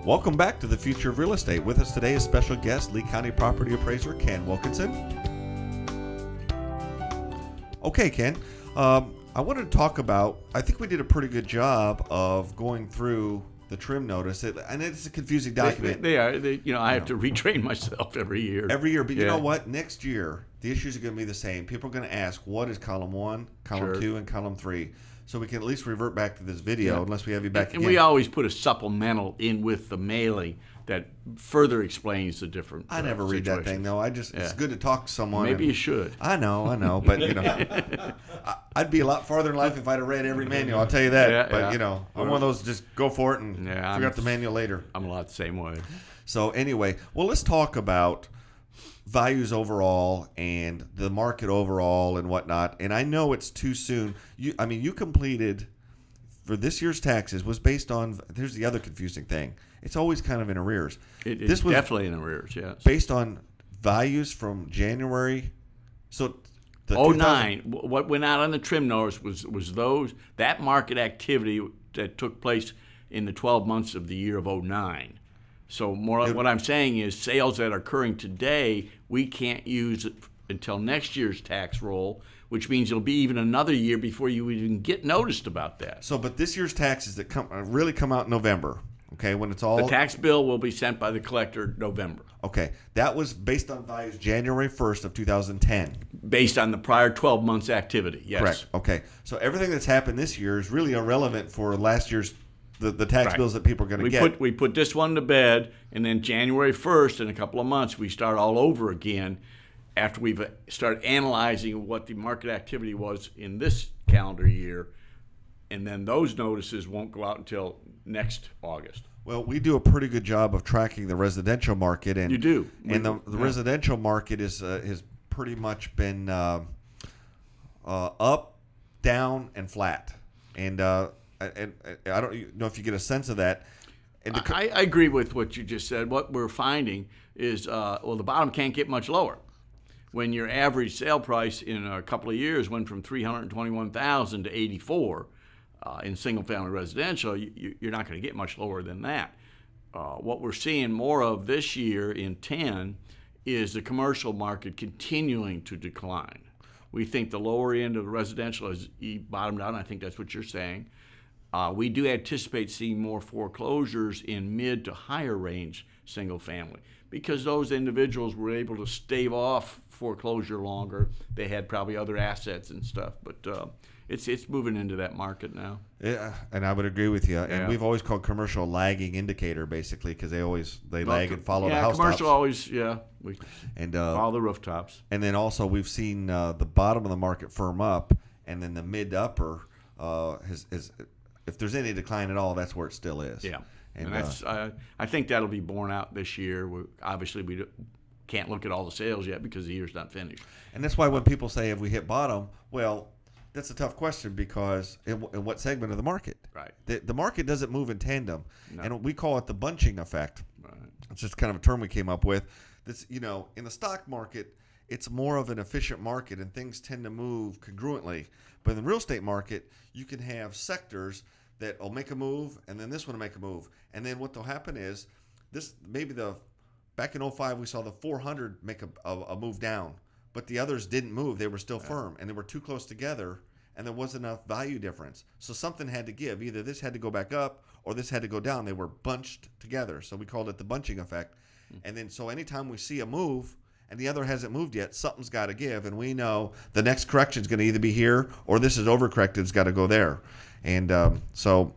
Welcome back to the Future of Real Estate. With us today is special guest, Lee County Property Appraiser Ken Wilkinson. Okay, Ken, I wanted to talk about, I think we did a pretty good job of going through the trim notice, and it's a confusing document. They are. I have to retrain myself every year. Every year, but you know what? Next year, the issues are going to be the same. People are going to ask, what is column 1, column 2, and column 3? So we can at least revert back to this video, unless we have you back again. And we always put a supplemental in with the mailing that further explains the different I never read that thing, though. It's good to talk to someone. Maybe you should. I know, but, I'd be a lot farther in life if I'd have read every manual, I'll tell you that. I'm one of those, just go for it and figure out the manual later. I'm a lot the same way. So anyway, well, let's talk about values overall and the market overall and whatnot. And I know it's too soon. You completed for this year's taxes was based on, here's the other confusing thing. It's always kind of in arrears. This was definitely in arrears, yes. Based on values from January. So the 09, what went out on the trim notice was that market activity that took place in the 12 months of the year of 09. So what I'm saying is sales that are occurring today, we can't use it until next year's tax roll, which means it'll be even another year before you even get noticed about that. So, but this year's taxes that really come out in November, okay, when it's all... The tax bill will be sent by the collector November. Okay, that was based on values January 1st of 2010. Based on the prior 12 months activity, yes. Correct, okay. So everything that's happened this year is really irrelevant for last year's the tax bills that people are going to get. We put this one to bed, and then January 1st, in a couple of months, we start all over again after we've started analyzing what the market activity was in this calendar year, and then those notices won't go out until next August. Well, we do a pretty good job of tracking the residential market. And you do. And the residential market has pretty much been up, down, and flat. And I don't know if you get a sense of that. I agree with what you just said. What we're finding is, the bottom can't get much lower. When your average sale price in a couple of years went from $321,000 to $84,000 in single-family residential, you're not going to get much lower than that. What we're seeing more of this year in 10 is the commercial market continuing to decline. We think the lower end of the residential has bottomed out, and I think that's what you're saying. We do anticipate seeing more foreclosures in mid to higher range single family because those individuals were able to stave off foreclosure longer. They had probably other assets and stuff, but it's moving into that market now. Yeah, and I would agree with you. And we've always called commercial a lagging indicator, basically, because they lag and follow the house commercial tops. Always, we follow the rooftops. And then also we've seen the bottom of the market firm up, and then the mid to upper is if there's any decline at all, that's where it still is. Yeah, and that's I think that'll be borne out this year. Obviously, we can't look at all the sales yet because the year's not finished. And that's why when people say, have we hit bottom? Well, that's a tough question because in what segment of the market? Right. The market doesn't move in tandem. No. And we call it the bunching effect. Right. It's just kind of a term we came up with. That's, in the stock market, it's more of an efficient market and things tend to move congruently. But in the real estate market, you can have sectors that will make a move, and then this one will make a move. And then what will happen is, back in 05, we saw the 400 make a move down, but the others didn't move. They were still firm, and they were too close together, and there wasn't enough value difference. So something had to give. Either this had to go back up, or this had to go down. They were bunched together, so we called it the bunching effect. And then so anytime we see a move, and the other hasn't moved yet, something's got to give, and we know the next correction is going to either be here, or this is overcorrected, it's got to go there. And so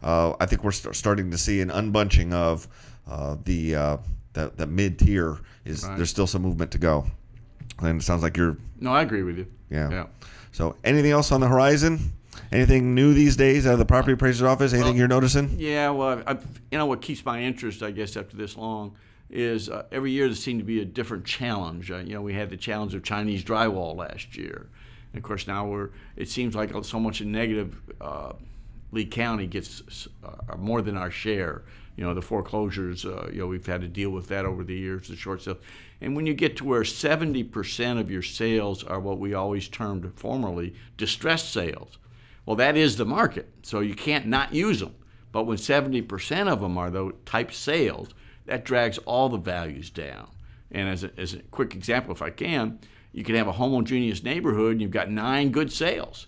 I think we're starting to see an unbunching of the mid-tier. There's still some movement to go. And it sounds like you're... No, I agree with you. Yeah. So anything else on the horizon? Anything new these days out of the property appraiser's office? Anything you're noticing? Yeah, well, what keeps my interest, I guess, after this long is every year there seemed to be a different challenge. We had the challenge of Chinese drywall last year. And of course, now it seems like so much in negative. Lee County gets more than our share. The foreclosures, we've had to deal with that over the years, the short sales. And when you get to where 70% of your sales are what we always termed formerly distressed sales, well, that is the market. So you can't not use them. But when 70% of them are those type sales, that drags all the values down. And as a quick example, if I can, you can have a homogeneous neighborhood and you've got 9 good sales.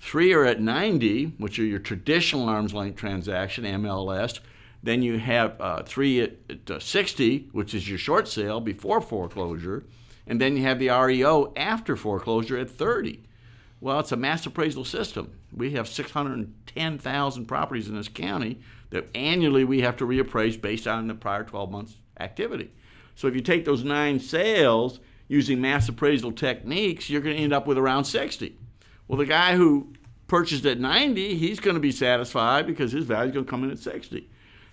3 are at 90, which are your traditional arm's length transaction, MLS. Then you have 3 at 60, which is your short sale before foreclosure. And then you have the REO after foreclosure at 30. Well, it's a mass appraisal system. We have 610,000 properties in this county that annually we have to reappraise based on the prior 12 months activity. So if you take those 9 sales using mass appraisal techniques, you're going to end up with around 60. Well, the guy who purchased at 90, he's going to be satisfied because his value is going to come in at 60.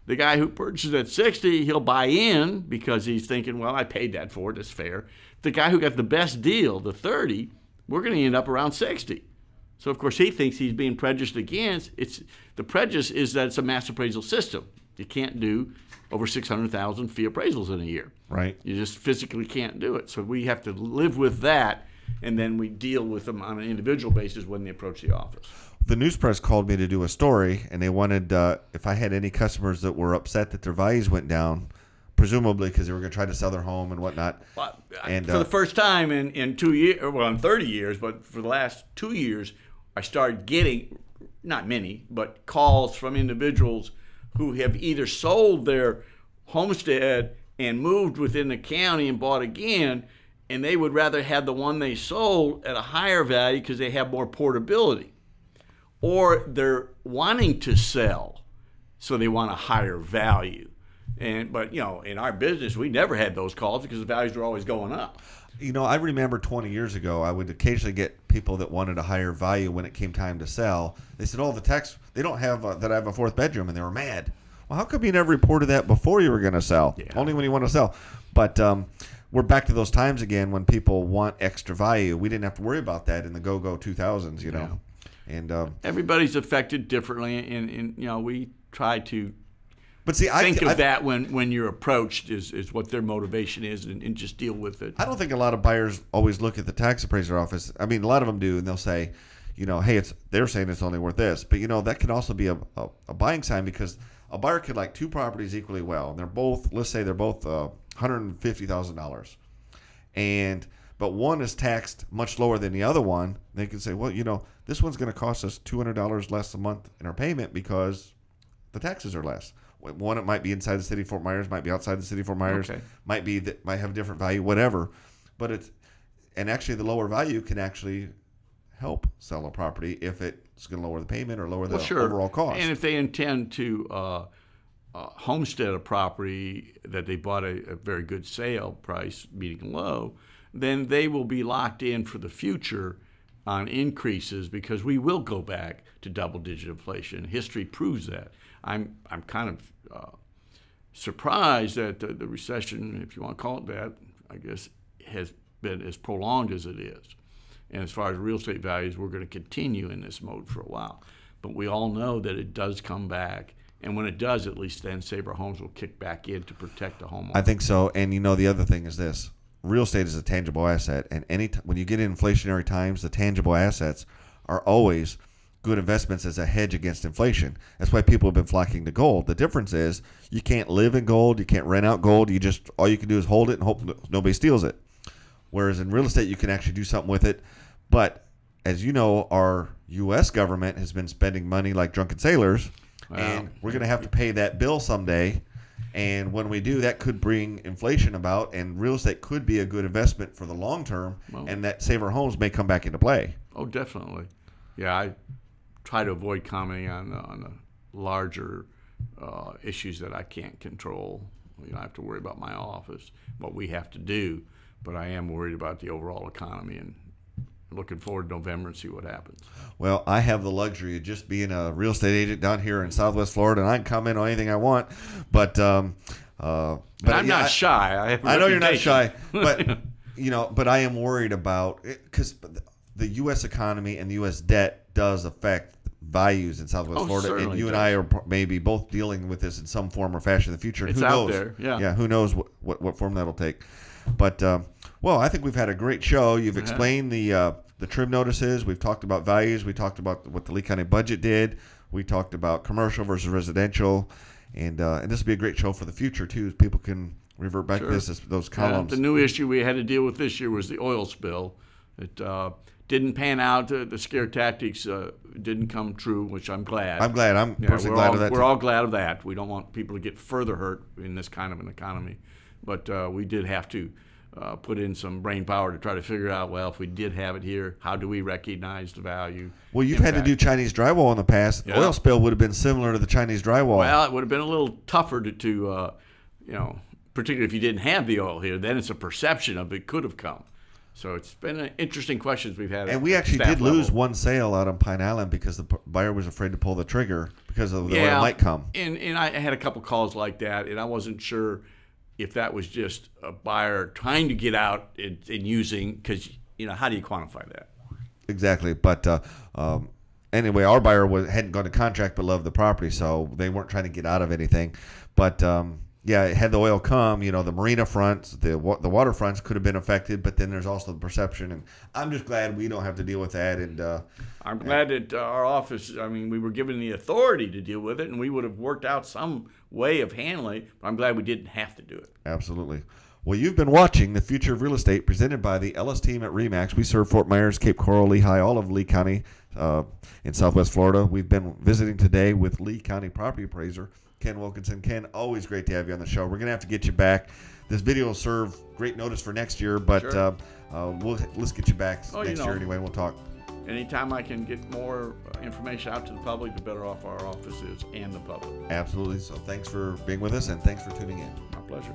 The guy who purchased at 60, he'll buy in because he's thinking, well, I paid that for it, it's fair. The guy who got the best deal, the 30, we're going to end up around 60. So, of course, he thinks he's being prejudiced against. The prejudice is that it's a mass appraisal system. You can't do over 600,000 fee appraisals in a year. Right. You just physically can't do it. So we have to live with that, and then we deal with them on an individual basis when they approach the office. The news press called me to do a story, and they wanted if I had any customers that were upset that their values went down, presumably because they were going to try to sell their home and whatnot. Well, and for the first time in 2 years, well, in 30 years, but for the last 2 years, I started getting, not many, but calls from individuals who have either sold their homestead and moved within the county and bought again, and they would rather have the one they sold at a higher value because they have more portability. Or they're wanting to sell, so they want a higher value. But in our business, we never had those calls because the values were always going up. I remember 20 years ago, I would occasionally get people that wanted a higher value when it came time to sell. They said, "Oh, the tax, they don't have that I have a 4th bedroom," and they were mad. Well, how come you never reported that before you were going to sell? Yeah. Only when you want to sell. But we're back to those times again when people want extra value. We didn't have to worry about that in the go-go 2000s, you know. Yeah. And everybody's affected differently, and we try to but see, think of that when you're approached is what their motivation is, and just deal with it. I don't think a lot of buyers always look at the tax appraiser office. I mean, a lot of them do, and they'll say, hey, they're saying it's only worth this, but that can also be a buying sign because a buyer could like 2 properties equally well, and they're both, let's say they're both $150,000, but one is taxed much lower than the other one. They can say, well, this one's going to cost us $200 less a month in our payment because the taxes are less. One, it might be inside the city of Fort Myers, might be outside the city of Fort Myers, Okay. might have a different value, whatever. But actually the lower value can actually help sell a property if it's going to lower the payment or lower the overall cost. And if they intend to homestead a property that they bought a very good sale price, meaning low, then they will be locked in for the future on increases because we will go back to double-digit inflation. History proves that. I'm kind of surprised that the recession, if you want to call it that, I guess, has been as prolonged as it is. And as far as real estate values, we're going to continue in this mode for a while. But we all know that it does come back. And when it does, at least then Sabre Homes will kick back in to protect the homeowner. I think so. And the other thing is this. Real estate is a tangible asset. And when you get in inflationary times, the tangible assets are always good investments as a hedge against inflation. That's why people have been flocking to gold. The difference is you can't live in gold. You can't rent out gold. All you can do is hold it and hope nobody steals it. Whereas in real estate, you can actually do something with it. But as you know, our U.S. government has been spending money like drunken sailors. Wow. And we're going to have to pay that bill someday. And when we do, that could bring inflation about, and real estate could be a good investment for the long term, and that Sabre Homes may come back into play. Oh, definitely. Yeah, I try to avoid commenting on the larger issues that I can't control. I have to worry about my office, what we have to do, but I am worried about the overall economy and looking forward to November and see what happens. Well, I have the luxury of just being a real estate agent down here in Southwest Florida, and I can comment on anything I want. But I'm not shy. I know you're not shy, but but I am worried about it because the U.S. economy and the U.S. debt does affect values in Southwest Florida, and you and I are maybe both dealing with this in some form or fashion in the future. It's who knows? Out there, yeah. Yeah, who knows what form that'll take. But I think we've had a great show. You've explained the trim notices. We've talked about values. We talked about what the Lee County budget did. We talked about commercial versus residential, and this will be a great show for the future too. As people can revert back to those columns. The new issue we had to deal with this year was the oil spill. It didn't pan out. The scare tactics didn't come true, which I'm glad. I'm glad. I'm personally glad of that. We're all glad of that. We don't want people to get further hurt in this kind of an economy. But we did have to put in some brain power to try to figure out, well, if we did have it here, how do we recognize the value? Well, you've had to do Chinese drywall in the past. Yeah. Oil spill would have been similar to the Chinese drywall. Well, it would have been a little tougher to particularly if you didn't have the oil here. Then it's a perception of it could have come. So it's been interesting questions we've had. And we actually did lose one sale out on Pine Island because the buyer was afraid to pull the trigger because of the way it might come. And I had a couple calls like that, and I wasn't sure if that was just a buyer trying to get out and using, because, how do you quantify that? Exactly. But anyway, our buyer hadn't gone to contract but loved the property, so they weren't trying to get out of anything. But yeah, had the oil come, the marina fronts, the waterfronts could have been affected, but then there's also the perception. And I'm just glad we don't have to deal with that. And I'm glad that our office, we were given the authority to deal with it, and we would have worked out some way of handling it. But I'm glad we didn't have to do it. Absolutely. Well, you've been watching The Future of Real Estate presented by the Ellis team at RE/MAX. We serve Fort Myers, Cape Coral, Lehigh, all of Lee County in Southwest Florida. We've been visiting today with Lee County property appraiser Ken Wilkinson. Ken, always great to have you on the show. We're going to have to get you back. This video will serve great notice for next year, but sure. Let's get you back next year anyway. We'll talk. Anytime I can get more information out to the public, the better off our office is and the public. Absolutely. So thanks for being with us, and thanks for tuning in. My pleasure.